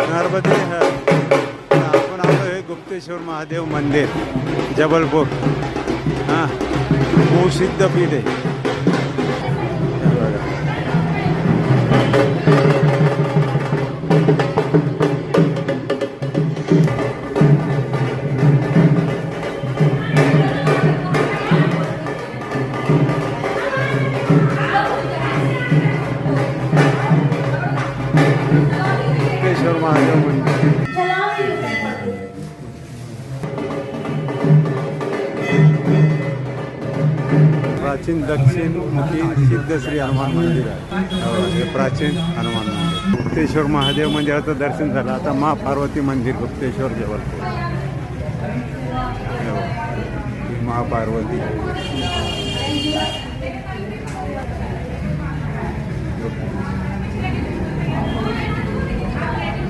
नर्मदे आपण आलो आहे गुप्तेश्वर महादेव मंदिर जबलपूर. हां, भूसिद्ध पीठ आहे. गुप्तेश्वर महादेव मंदिर. प्राचीन दक्षिणमुखी सिद्ध श्री हनुमान मंदिर आहे. हे प्राचीन हनुमान मंदिर. गुप्तेश्वर महादेव मंदिराचं दर्शन झालं. आता महापार्वती मंदिर गुप्तेश्वर जवळपूर. महापार्वती